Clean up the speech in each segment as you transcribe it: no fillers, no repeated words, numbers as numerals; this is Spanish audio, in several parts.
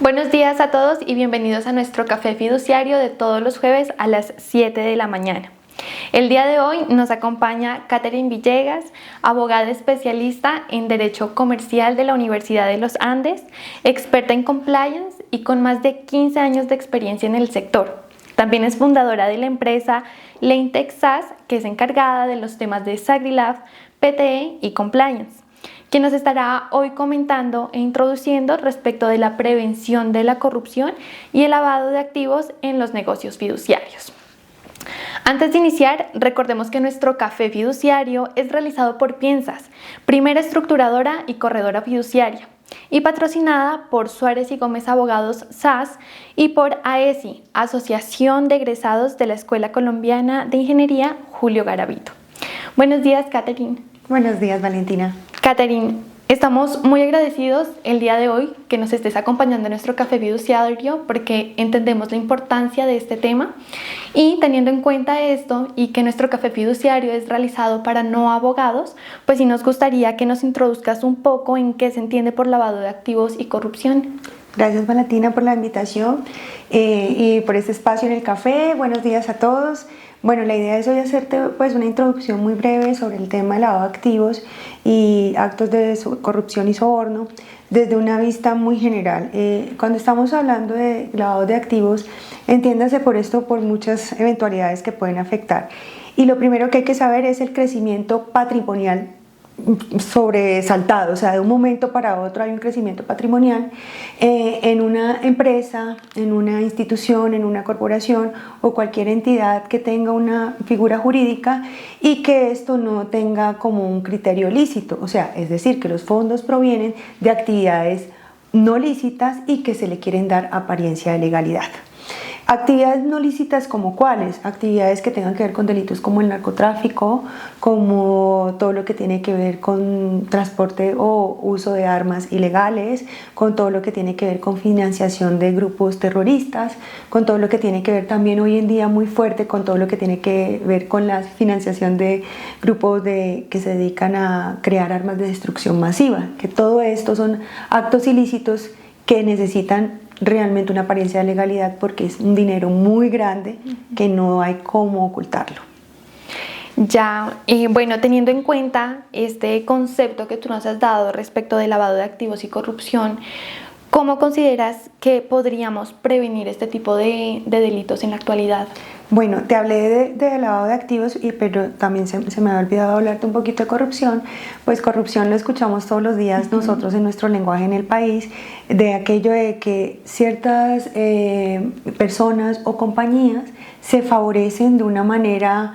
Buenos días a todos y bienvenidos a nuestro café fiduciario de todos los jueves a las 7 de la mañana. El día de hoy nos acompaña Catherine Villegas, abogada especialista en Derecho Comercial de la Universidad de los Andes, experta en compliance y con más de 15 años de experiencia en el sector. También es fundadora de la empresa Leintech SAS, que es encargada de los temas de SagriLab, PTE y compliance, quien nos estará hoy comentando e introduciendo respecto de la prevención de la corrupción y el lavado de activos en los negocios fiduciarios. Antes de iniciar, recordemos que nuestro café fiduciario es realizado por Piensas, primera estructuradora y corredora fiduciaria, y patrocinada por Suárez y Gómez Abogados SAS y por AESI, Asociación de Egresados de la Escuela Colombiana de Ingeniería Julio Garavito. Buenos días, Catherine. Buenos días, Valentina. Catherine, estamos muy agradecidos el día de hoy que nos estés acompañando en nuestro café fiduciario porque entendemos la importancia de este tema y teniendo en cuenta esto y que nuestro café fiduciario es realizado para no abogados, pues sí nos gustaría que nos introduzcas un poco en qué se entiende por lavado de activos y corrupción. Gracias, Valentina, por la invitación y por este espacio en el café. Buenos días a todos. Bueno, la idea es hoy hacerte pues una introducción muy breve sobre el tema de lavado de activos y actos de corrupción y soborno desde una vista muy general. Cuando estamos hablando de lavado de activos, entiéndase por esto por muchas eventualidades que pueden afectar. Y lo primero que hay que saber es el crecimiento patrimonial sobresaltado, o sea, de un momento para otro hay un crecimiento patrimonial en una empresa, en una institución, en una corporación o cualquier entidad que tenga una figura jurídica y que esto no tenga como un criterio lícito, o sea, es decir, que los fondos provienen de actividades no lícitas y que se le quieren dar apariencia de legalidad. Actividades no lícitas como cuáles, actividades que tengan que ver con delitos como el narcotráfico, como todo lo que tiene que ver con transporte o uso de armas ilegales, con todo lo que tiene que ver con financiación de grupos terroristas, con todo lo que tiene que ver también hoy en día muy fuerte con todo lo que tiene que ver con la financiación de grupos que se dedican a crear armas de destrucción masiva, que todo esto son actos ilícitos que necesitan realmente una apariencia de legalidad porque es un dinero muy grande que no hay cómo ocultarlo. Ya, bueno, teniendo en cuenta este concepto que tú nos has dado respecto del lavado de activos y corrupción, ¿cómo consideras que podríamos prevenir este tipo de delitos en la actualidad? Bueno, te hablé de lavado de activos, pero también se me había olvidado hablarte un poquito de corrupción. Pues corrupción lo escuchamos todos los días nosotros en nuestro lenguaje en el país, de aquello de que ciertas personas o compañías se favorecen de una manera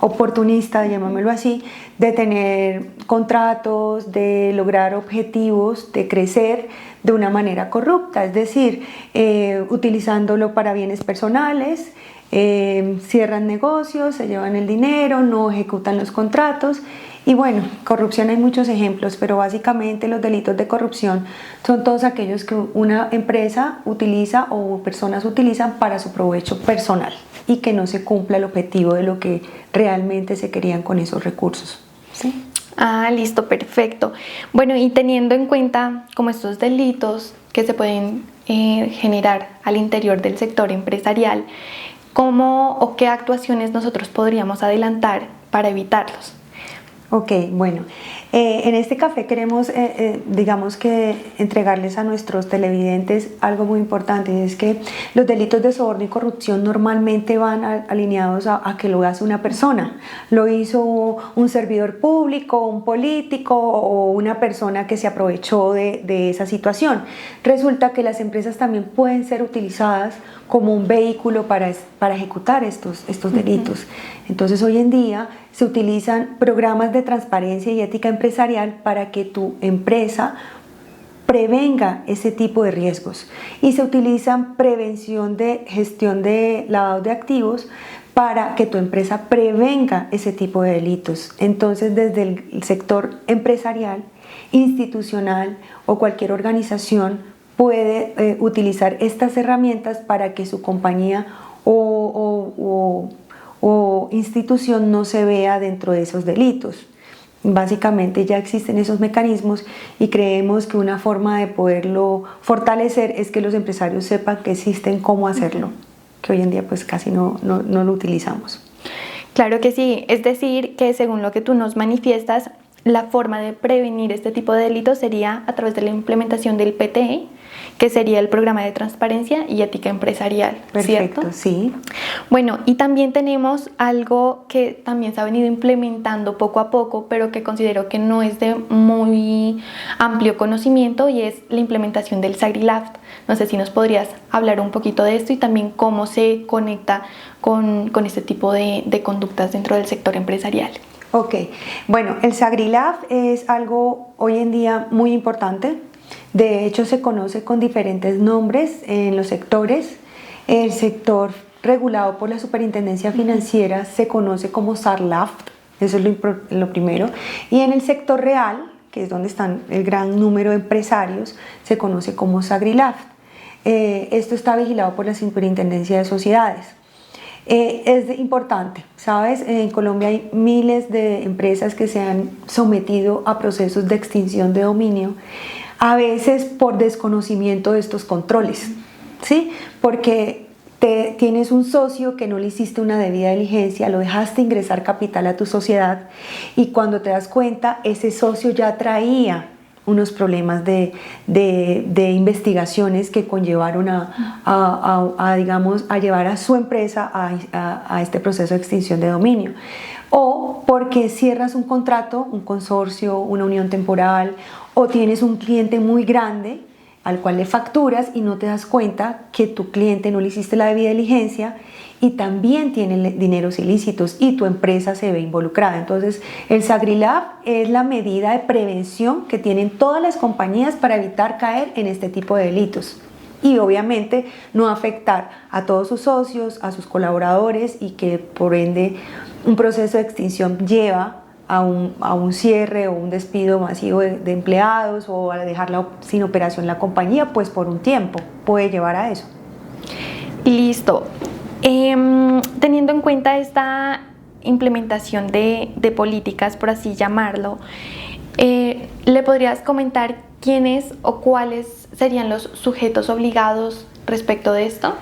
oportunista, llamémoslo así, de tener contratos, de lograr objetivos, de crecer de una manera corrupta, es decir, utilizándolo para bienes personales, cierran negocios, se llevan el dinero, no ejecutan los contratos. Y bueno, corrupción hay muchos ejemplos, pero básicamente los delitos de corrupción son todos aquellos que una empresa utiliza o personas utilizan para su provecho personal y que no se cumpla el objetivo de lo que realmente se querían con esos recursos. ¿Sí? Ah, listo, perfecto. Bueno, y teniendo en cuenta como estos delitos que se pueden generar al interior del sector empresarial, ¿cómo o qué actuaciones nosotros podríamos adelantar para evitarlos? Ok, bueno, en este café queremos, digamos que entregarles a nuestros televidentes algo muy importante, y es que los delitos de soborno y corrupción normalmente van alineados a que lo hace una persona. Lo hizo un servidor público, un político o una persona que se aprovechó de esa situación. Resulta que las empresas también pueden ser utilizadas como un vehículo para ejecutar estos delitos. Entonces hoy en día se utilizan programas de transparencia y ética empresarial para que tu empresa prevenga ese tipo de riesgos y se utilizan prevención de gestión de lavado de activos para que tu empresa prevenga ese tipo de delitos. Entonces desde el sector empresarial, institucional o cualquier organización puede utilizar estas herramientas para que su compañía o institución no se vea dentro de esos delitos. Básicamente ya existen esos mecanismos y creemos que una forma de poderlo fortalecer es que los empresarios sepan que existen cómo hacerlo, que hoy en día pues casi no lo utilizamos. Claro que sí, es decir, que según lo que tú nos manifiestas, la forma de prevenir este tipo de delitos sería a través de la implementación del PTE, que sería el Programa de Transparencia y Ética Empresarial, Perfecto, ¿cierto? sí. Bueno, y también tenemos algo que también se ha venido implementando poco a poco, pero que considero que no es de muy amplio conocimiento, y es la implementación del SagriLaft. No sé si nos podrías hablar un poquito de esto y también cómo se conecta con este tipo de conductas dentro del sector empresarial. Ok, bueno, el SagriLaft es algo hoy en día muy importante. De hecho, se conoce con diferentes nombres en los sectores. El sector regulado por la Superintendencia Financiera se conoce como SARLAFT, eso es lo primero. Y en el sector real, que es donde están el gran número de empresarios, se conoce como SagriLaft. Esto está vigilado por la Superintendencia de Sociedades. Es importante, ¿sabes? En Colombia hay miles de empresas que se han sometido a procesos de extinción de dominio, a veces por desconocimiento de estos controles, ¿sí? Porque tienes un socio que no le hiciste una debida diligencia, lo dejaste ingresar capital a tu sociedad y cuando te das cuenta, ese socio ya traía unos problemas de investigaciones que conllevaron digamos, a llevar a su empresa a este proceso de extinción de dominio. O porque cierras un contrato, un consorcio, una unión temporal, o tienes un cliente muy grande al cual le facturas y no te das cuenta que tu cliente no le hiciste la debida diligencia y también tiene dineros ilícitos y tu empresa se ve involucrada. Entonces, el SagriLaft es la medida de prevención que tienen todas las compañías para evitar caer en este tipo de delitos. Y obviamente no afectar a todos sus socios, a sus colaboradores y que por ende un proceso de extinción lleva a un cierre o un despido masivo de empleados o a dejarla sin operación la compañía, pues por un tiempo puede llevar a eso. Listo. Teniendo en cuenta esta implementación de políticas, por así llamarlo, ¿le podrías comentar quiénes o cuáles serían los sujetos obligados respecto de esto?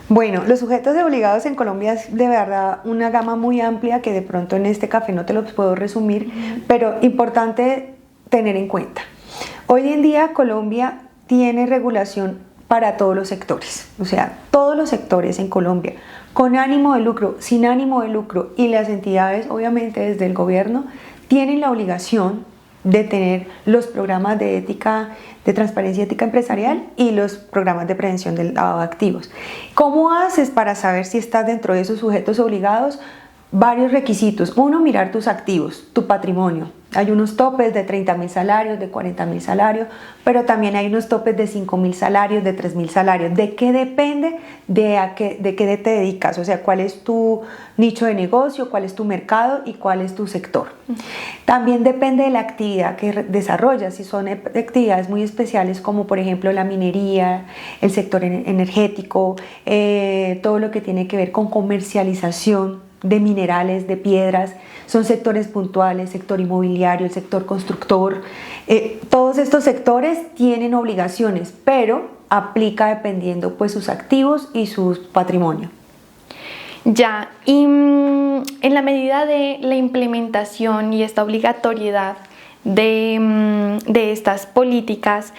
Bueno, los sujetos obligados en Colombia es de verdad una gama muy amplia que de pronto en este café no te los puedo resumir, pero importante tener en cuenta. Hoy en día Colombia tiene regulación para todos los sectores, o sea, todos los sectores en Colombia, con ánimo de lucro, sin ánimo de lucro, y las entidades, obviamente desde el gobierno, tienen la obligación de tener los programas de ética, de transparencia ética empresarial y los programas de prevención del lavado de activos. ¿Cómo haces para saber si estás dentro de esos sujetos obligados? Varios requisitos. Uno, mirar tus activos, tu patrimonio. Hay unos topes de 30.000 salarios, de 40.000 salarios, pero también hay unos topes de 5.000 salarios, de 3.000 salarios. ¿De qué depende? De qué te dedicas, o sea, cuál es tu nicho de negocio, cuál es tu mercado y cuál es tu sector. También depende de la actividad que desarrollas, si son actividades muy especiales como por ejemplo la minería, el sector energético, todo lo que tiene que ver con comercialización de minerales, de piedras, son sectores puntuales, sector inmobiliario, el sector constructor. Todos estos sectores tienen obligaciones, pero aplica dependiendo pues sus activos y su patrimonio. Ya, y en la medida de la implementación y esta obligatoriedad de estas políticas,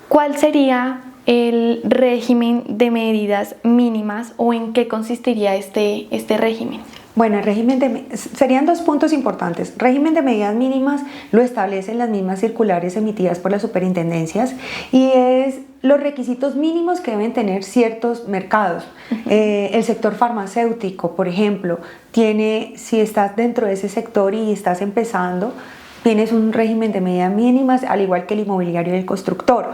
¿cuál sería el régimen de medidas mínimas o en qué consistiría este régimen? Bueno, el régimen serían dos puntos importantes. Régimen de medidas mínimas lo establecen las mismas circulares emitidas por las superintendencias y es los requisitos mínimos que deben tener ciertos mercados. El sector farmacéutico, por ejemplo, si estás dentro de ese sector y estás empezando, tienes un régimen de medidas mínimas, al igual que el inmobiliario y el constructor.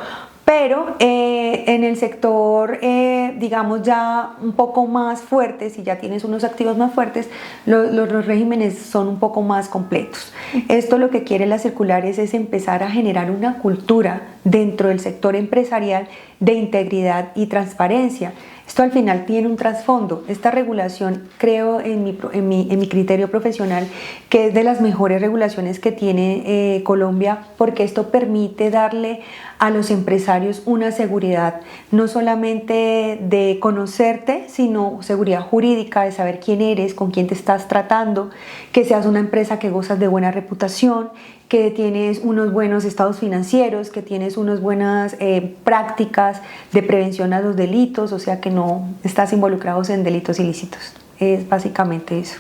Pero en el sector, digamos ya un poco más fuerte, si ya tienes unos activos más fuertes, los regímenes son un poco más completos. Esto lo que quiere la circular es empezar a generar una cultura dentro del sector empresarial de integridad y transparencia. Esto al final tiene un trasfondo. Esta regulación, creo en mi criterio profesional, que es de las mejores regulaciones que tiene Colombia, porque esto permite darle a los empresarios una seguridad, no solamente de conocerte, sino seguridad jurídica, de saber quién eres, con quién te estás tratando, que seas una empresa que gozas de buena reputación, que tienes unos buenos estados financieros, que tienes unas buenas prácticas de prevención a los delitos, o sea que no estás involucrados en delitos ilícitos. Es básicamente eso.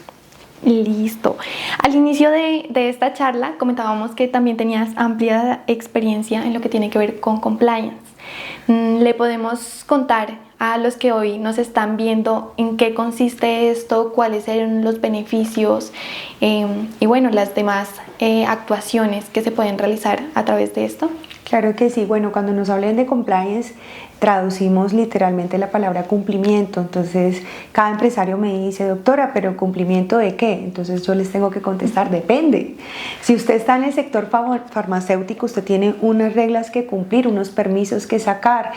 Listo. Al inicio de esta charla comentábamos que también tenías amplia experiencia en lo que tiene que ver con compliance. ¿Le podemos contar a los que hoy nos están viendo en qué consiste esto, cuáles son los beneficios y bueno, las demás actuaciones que se pueden realizar a través de esto? Claro que sí. Bueno, cuando nos hablan de compliance, traducimos literalmente la palabra cumplimiento. Entonces, cada empresario me dice, doctora, ¿pero cumplimiento de qué? Entonces yo les tengo que contestar, depende. Si usted está en el sector farmacéutico, usted tiene unas reglas que cumplir, unos permisos que sacar,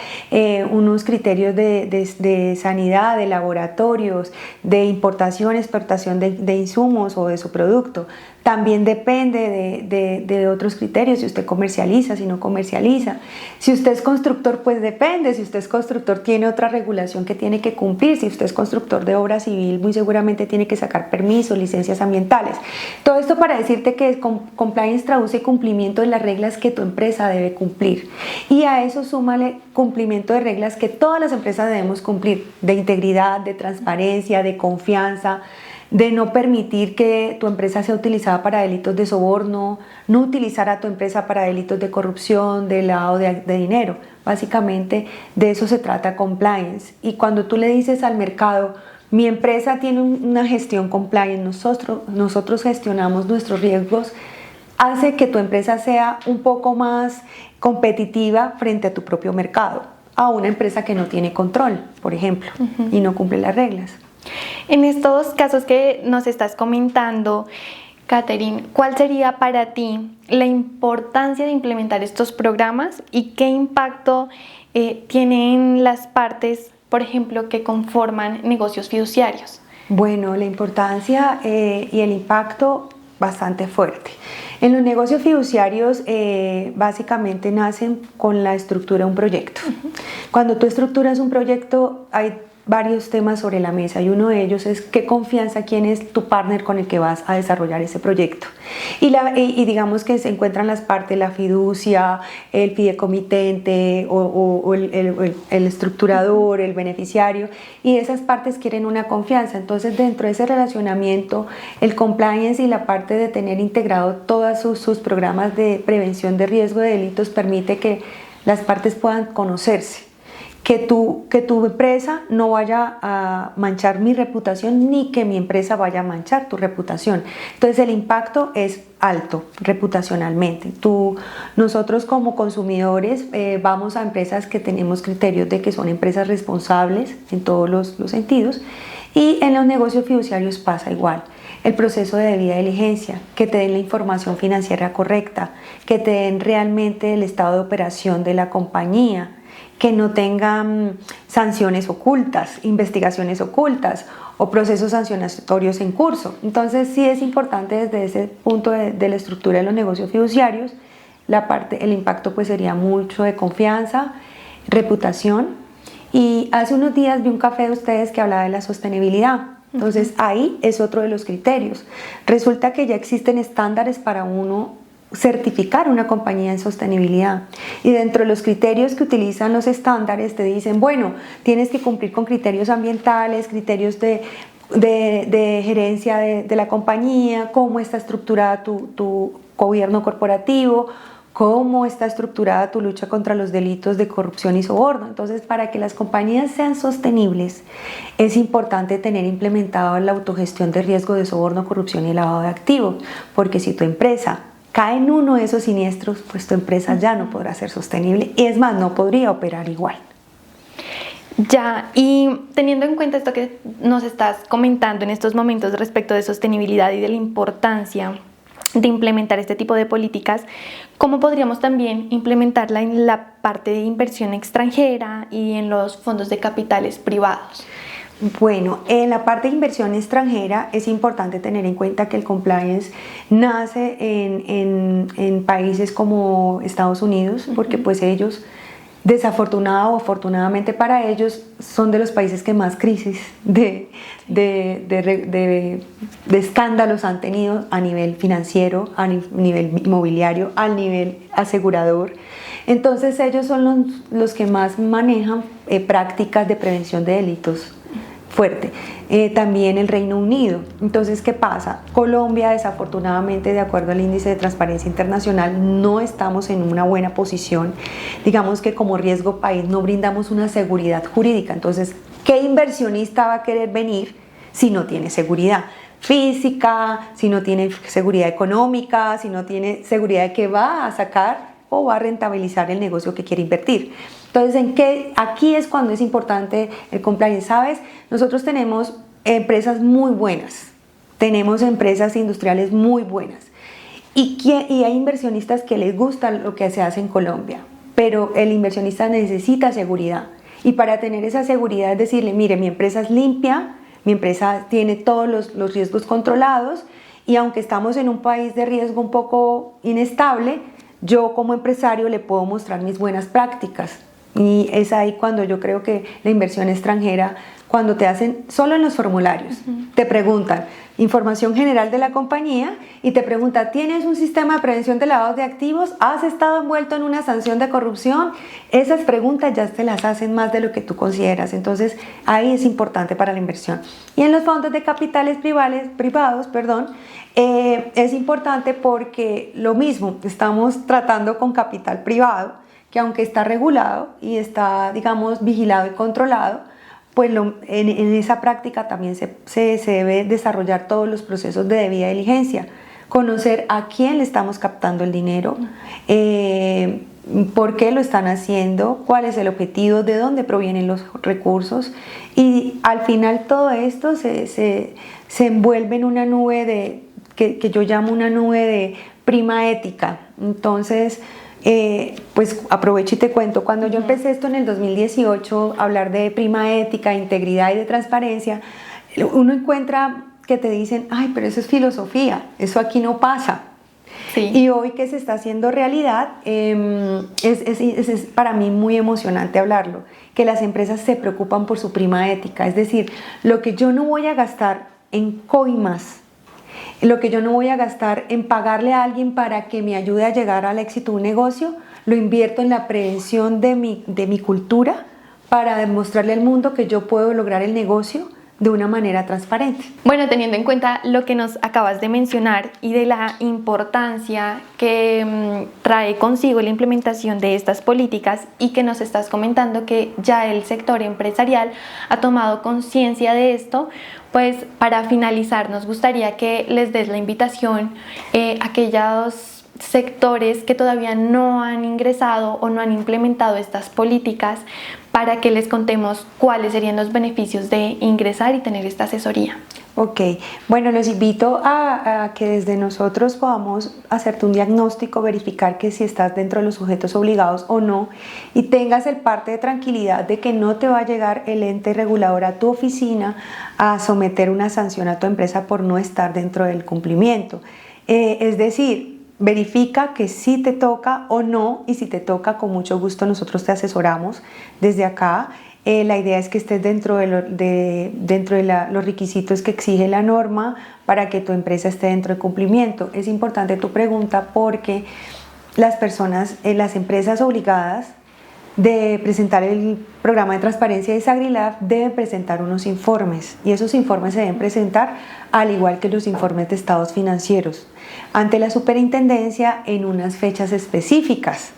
unos criterios de sanidad, de laboratorios, de importación, exportación de insumos o de su producto. También depende de otros criterios, si usted comercializa, si no comercializa. Si usted es constructor, pues depende. Si usted es constructor, tiene otra regulación que tiene que cumplir. Si usted es constructor de obra civil, muy seguramente tiene que sacar permisos, licencias ambientales. Todo esto para decirte que compliance traduce cumplimiento de las reglas que tu empresa debe cumplir. Y a eso súmale cumplimiento de reglas que todas las empresas debemos cumplir, de integridad, de transparencia, de confianza, de no permitir que tu empresa sea utilizada para delitos de soborno, no utilizar a tu empresa para delitos de corrupción, de lavado de dinero. Básicamente de eso se trata compliance. Y cuando tú le dices al mercado, mi empresa tiene una gestión compliance, nosotros gestionamos nuestros riesgos, hace que tu empresa sea un poco más competitiva frente a tu propio mercado, a una empresa que no tiene control, por ejemplo, y no cumple las reglas. En estos casos que nos estás comentando, Catherine, ¿cuál sería para ti la importancia de implementar estos programas y qué impacto tienen las partes, por ejemplo, que conforman negocios fiduciarios? Bueno, la importancia y el impacto bastante fuerte. En los negocios fiduciarios básicamente nacen con la estructura de un proyecto. Cuando tú estructuras un proyecto hay varios temas sobre la mesa y uno de ellos es qué confianza, quién es tu partner con el que vas a desarrollar ese proyecto. Y digamos que se encuentran las partes, la fiducia, el fideicomitente o el estructurador, el beneficiario, y esas partes quieren una confianza. Entonces dentro de ese relacionamiento, el compliance y la parte de tener integrado todos sus programas de prevención de riesgo de delitos permite que las partes puedan conocerse. Que tu empresa no vaya a manchar mi reputación ni que mi empresa vaya a manchar tu reputación. Entonces el impacto es alto reputacionalmente. Nosotros como consumidores vamos a empresas que tenemos criterios de que son empresas responsables en todos los sentidos, y en los negocios fiduciarios pasa igual. El proceso de debida diligencia, que te den la información financiera correcta, que te den realmente el estado de operación de la compañía, que no tengan sanciones ocultas, investigaciones ocultas o procesos sancionatorios en curso. Entonces sí es importante desde ese punto de la estructura de los negocios fiduciarios, el impacto pues sería mucho de confianza, reputación. Y hace unos días vi un café de ustedes que hablaba de la sostenibilidad. Entonces ahí es otro de los criterios. Resulta que ya existen estándares para uno certificar una compañía en sostenibilidad, y dentro de los criterios que utilizan los estándares te dicen, bueno, tienes que cumplir con criterios ambientales, criterios de gerencia de la compañía, cómo está estructurada tu gobierno corporativo, cómo está estructurada tu lucha contra los delitos de corrupción y soborno. Entonces, para que las compañías sean sostenibles, es importante tener implementado la autogestión de riesgo de soborno, corrupción y lavado de activos, porque si tu empresa cae en uno de esos siniestros, pues tu empresa ya no podrá ser sostenible, y es más, no podría operar igual. Ya, y teniendo en cuenta esto que nos estás comentando en estos momentos respecto de sostenibilidad y de la importancia de implementar este tipo de políticas, ¿cómo podríamos también implementarla en la parte de inversión extranjera y en los fondos de capitales privados? Bueno, en la parte de inversión extranjera es importante tener en cuenta que el compliance nace en países como Estados Unidos, porque pues ellos, desafortunado o afortunadamente para ellos, son de los países que más crisis de escándalos han tenido a nivel financiero, a nivel inmobiliario, a nivel asegurador. Entonces ellos son los que más manejan prácticas de prevención de delitos fuerte. También el Reino Unido. Entonces, ¿qué pasa? Colombia, desafortunadamente, de acuerdo al índice de transparencia internacional, no estamos en una buena posición. Digamos que como riesgo país no brindamos una seguridad jurídica. Entonces, ¿qué inversionista va a querer venir si no tiene seguridad física, si no tiene seguridad económica, si no tiene seguridad de que va a sacar o va a rentabilizar el negocio que quiere invertir? Entonces, aquí es cuando es importante el compliance, ¿sabes? Nosotros tenemos empresas muy buenas, tenemos empresas industriales muy buenas y hay inversionistas que les gusta lo que se hace en Colombia, pero el inversionista necesita seguridad, y para tener esa seguridad es decirle, mire, mi empresa es limpia, mi empresa tiene todos los riesgos controlados, y aunque estamos en un país de riesgo un poco inestable, yo como empresario le puedo mostrar mis buenas prácticas. Y es ahí cuando yo creo que la inversión extranjera, cuando te hacen solo en los formularios, te preguntan información general de la compañía y te preguntan, ¿tienes un sistema de prevención de lavado de activos? ¿Has estado envuelto en una sanción de corrupción? Esas preguntas ya te las hacen más de lo que tú consideras. Entonces ahí es importante para la inversión. Y en los fondos de capitales privados, es importante porque lo mismo, estamos tratando con capital privado, que aunque está regulado y está, digamos, vigilado y controlado, pues en esa práctica también se debe desarrollar todos los procesos de debida diligencia, conocer a quién le estamos captando el dinero, por qué lo están haciendo, cuál es el objetivo, de dónde provienen los recursos, y al final todo esto se envuelve en una nube que yo llamo una nube de prima ética. Entonces, pues aprovecho y te cuento, cuando yo empecé esto en el 2018, hablar de prima ética, integridad y de transparencia, uno encuentra que te dicen, ay, pero eso es filosofía, eso aquí no pasa. Sí. Y hoy que se está haciendo realidad, es para mí muy emocionante hablarlo, que las empresas se preocupan por su prima ética, es decir, lo que yo no voy a gastar en coimas, lo que yo no voy a gastar en pagarle a alguien para que me ayude a llegar al éxito de un negocio, lo invierto en la prevención de mi cultura para demostrarle al mundo que yo puedo lograr el negocio de una manera transparente. Bueno, teniendo en cuenta lo que nos acabas de mencionar y de la importancia que trae consigo la implementación de estas políticas, y que nos estás comentando que ya el sector empresarial ha tomado conciencia de esto, pues para finalizar nos gustaría que les des la invitación a aquellos sectores que todavía no han ingresado o no han implementado estas políticas, para que les contemos cuáles serían los beneficios de ingresar y tener esta asesoría. Ok, bueno, los invito a que desde nosotros podamos hacerte un diagnóstico, verificar que si estás dentro de los sujetos obligados o no, y tengas el parte de tranquilidad de que no te va a llegar el ente regulador a tu oficina a someter una sanción a tu empresa por no estar dentro del cumplimiento. Es decir, verifica que sí te toca o no, y si te toca, con mucho gusto nosotros te asesoramos desde acá. La idea es que estés dentro de los requisitos que exige la norma para que tu empresa esté dentro del cumplimiento. Es importante tu pregunta porque las empresas obligadas de presentar el programa de transparencia de SagriLab deben presentar unos informes, y esos informes se deben presentar al igual que los informes de estados financieros ante la superintendencia en unas fechas específicas.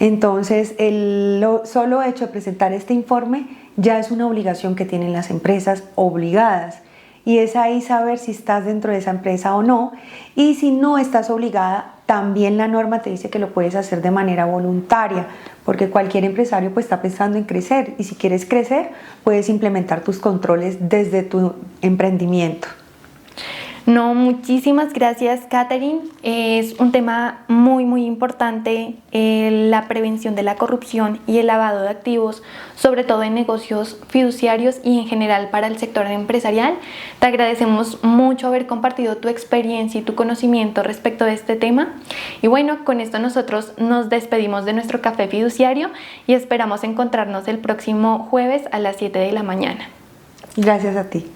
Entonces, el solo hecho de presentar este informe ya es una obligación que tienen las empresas obligadas, y es ahí saber si estás dentro de esa empresa o no. Y si no estás obligada, también la norma te dice que lo puedes hacer de manera voluntaria, porque cualquier empresario pues está pensando en crecer, y si quieres crecer puedes implementar tus controles desde tu emprendimiento. No, muchísimas gracias, Catherine. Es un tema muy importante, la prevención de la corrupción y el lavado de activos, sobre todo en negocios fiduciarios y en general para el sector empresarial. Te agradecemos mucho haber compartido tu experiencia y tu conocimiento respecto de este tema. Y bueno, con esto nosotros nos despedimos de nuestro café fiduciario y esperamos encontrarnos el próximo jueves a las 7 de la mañana. Gracias a ti.